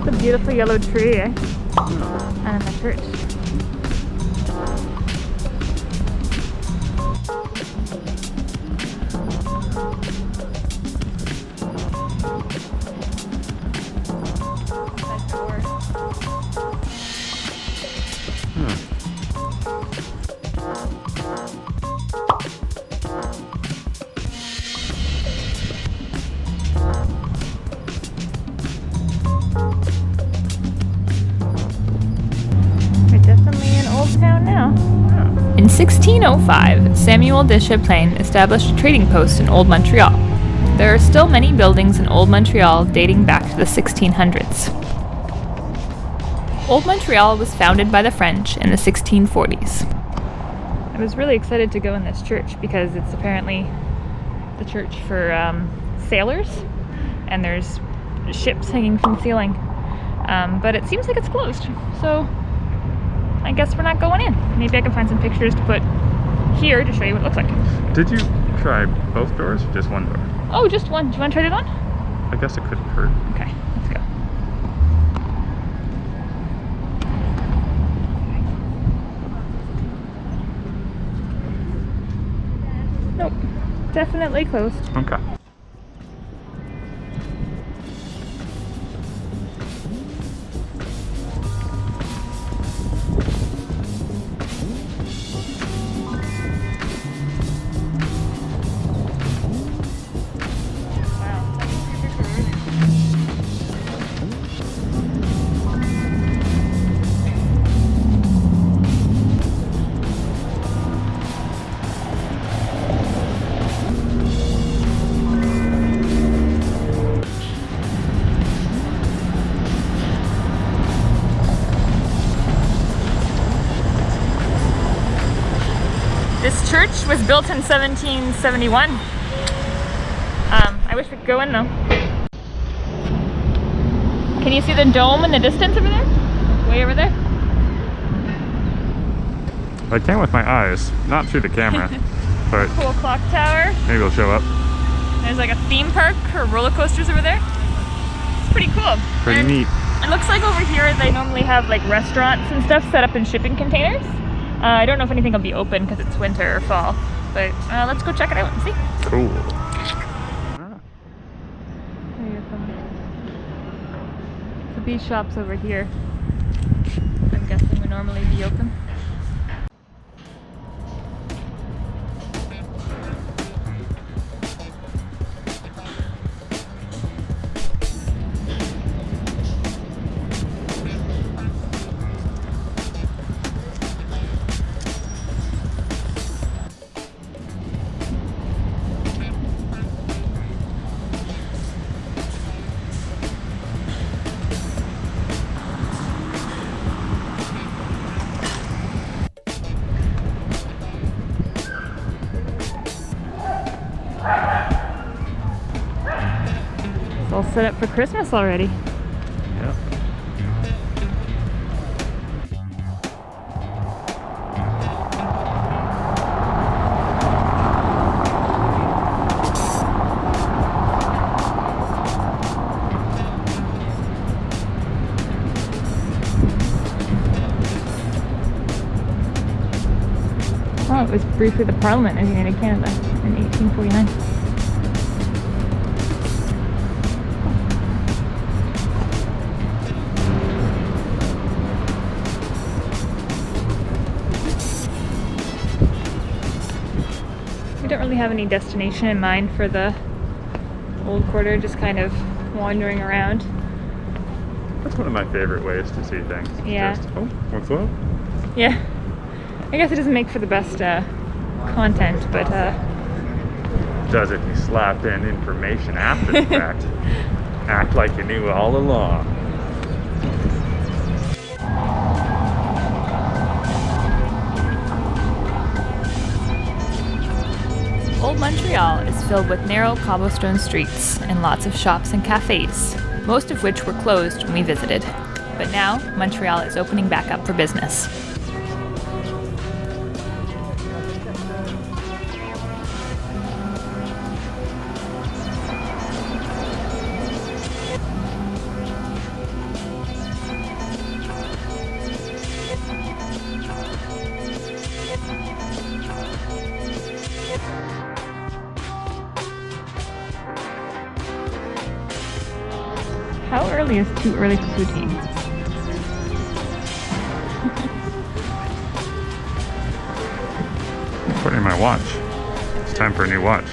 The beautiful yellow tree, eh? And the church. In 1605, Samuel de Champlain established a trading post in Old Montreal. There are still many buildings in Old Montreal dating back to the 1600s. Old Montreal was founded by the French in the 1640s. I was really excited to go in this church because it's apparently the church for sailors, and there's ships hanging from the ceiling. But it seems like it's closed, so I guess we're not going in. Maybe I can find some pictures to put here to show you what it looks like. Did you try both doors or just one door? Oh, just one. Do you want to try the other one? I guess it couldn't hurt. Okay, let's go. Nope, definitely closed. Okay. This church was built in 1771. I wish we could go in though. Can you see the dome in the distance over there? Way over there? I can with my eyes, not through the camera, but Cool clock tower. maybe it'll show up. There's like a theme park or roller coasters over there. It's pretty cool. Pretty And neat. It looks like over here they normally have like restaurants and stuff set up in shipping containers. I don't know if anything will be open because it's winter or fall, but let's go check it out and see. Cool. So these shops over here, I'm guessing would normally be open. It's all set up for Christmas already. Yeah. Well, it was briefly the Parliament of United Canada in 1849. We don't really have any destination in mind for the old quarter, just kind of wandering around. That's one of my favorite ways to see things. Yeah. Just, oh, what's up? Yeah. I guess it doesn't make for the best content, but Does if you slap in information after the fact. Act like you knew all along. Old Montreal is filled with narrow cobblestone streets and lots of shops and cafes, most of which were closed when we visited. But now, Montreal is opening back up for business. How early is too early for poutine? Put in my watch. It's time for a new watch.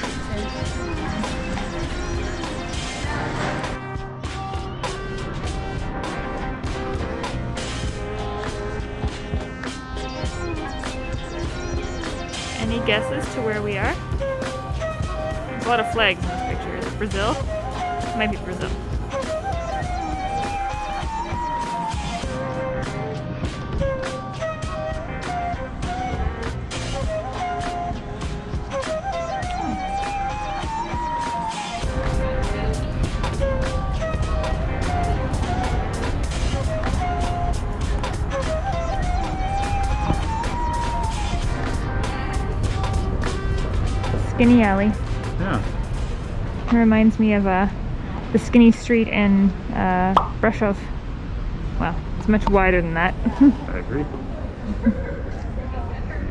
Any guesses to where we are? There's a lot of flags in this picture. Is it Brazil? It might be Brazil. Skinny alley. Yeah. It reminds me of the skinny street in Brasov. Wow, it's much wider than that. I agree.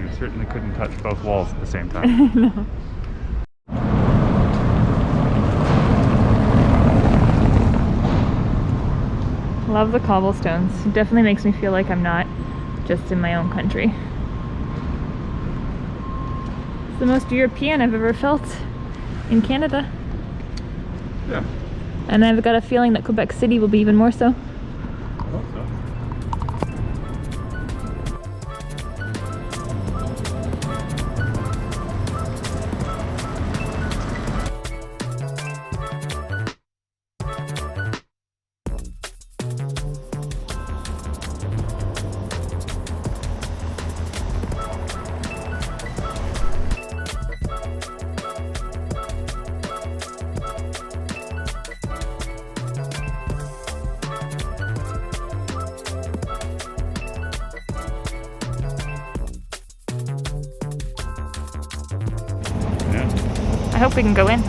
You certainly couldn't touch both walls at the same time. No. Love the cobblestones. It definitely makes me feel like I'm not just in my own country. It's the most European I've ever felt in Canada. Yeah. And I've got a feeling that Quebec City will be even more so. I hope so. I hope we can go in.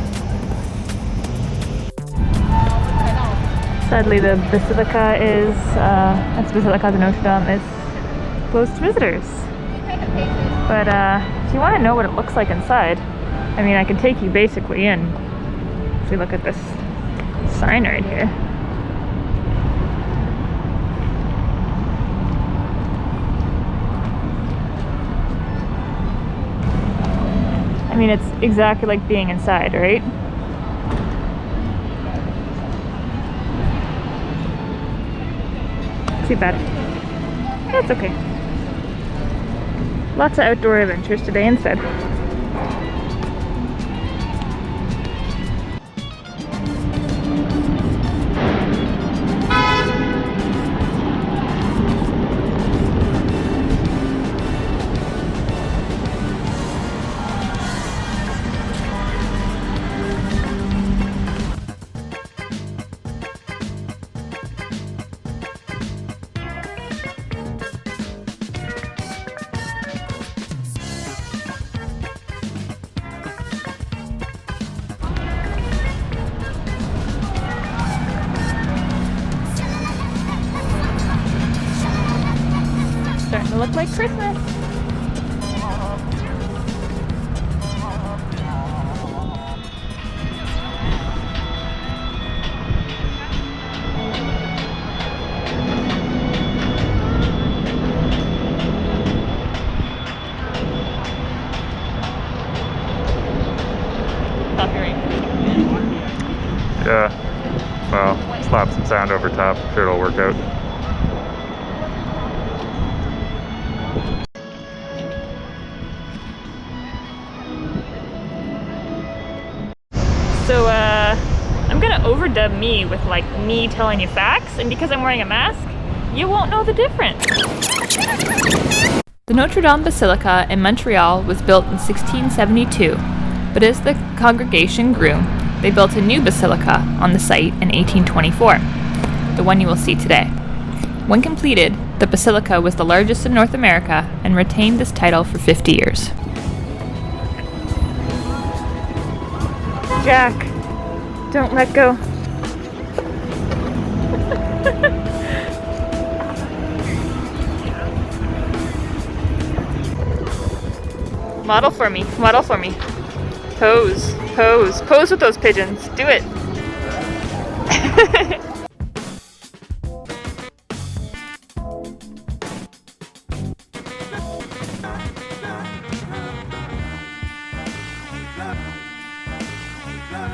Sadly, the Basilica is, that's Basilica de Notre-Dame, is closed to visitors. But if you want to know what it looks like inside, I mean, I can take you basically in. If you look at this sign right here. I mean, it's exactly like being inside, right? Too bad. That's okay. Lots of outdoor adventures today instead. Starting to look like Christmas. Copyright. Yeah. Well, slap some sound over top. I'm sure it'll work out. So, I'm gonna overdub me with like me telling you facts, and because I'm wearing a mask, you won't know the difference. The Notre-Dame Basilica in Montreal was built in 1672, but as the congregation grew, they built a new basilica on the site in 1824, the one you will see today. When completed, the basilica was the largest in North America and retained this title for 50 years. Jack, don't let go. Model for me, model for me. Pose, pose, pose with those pigeons. Do it.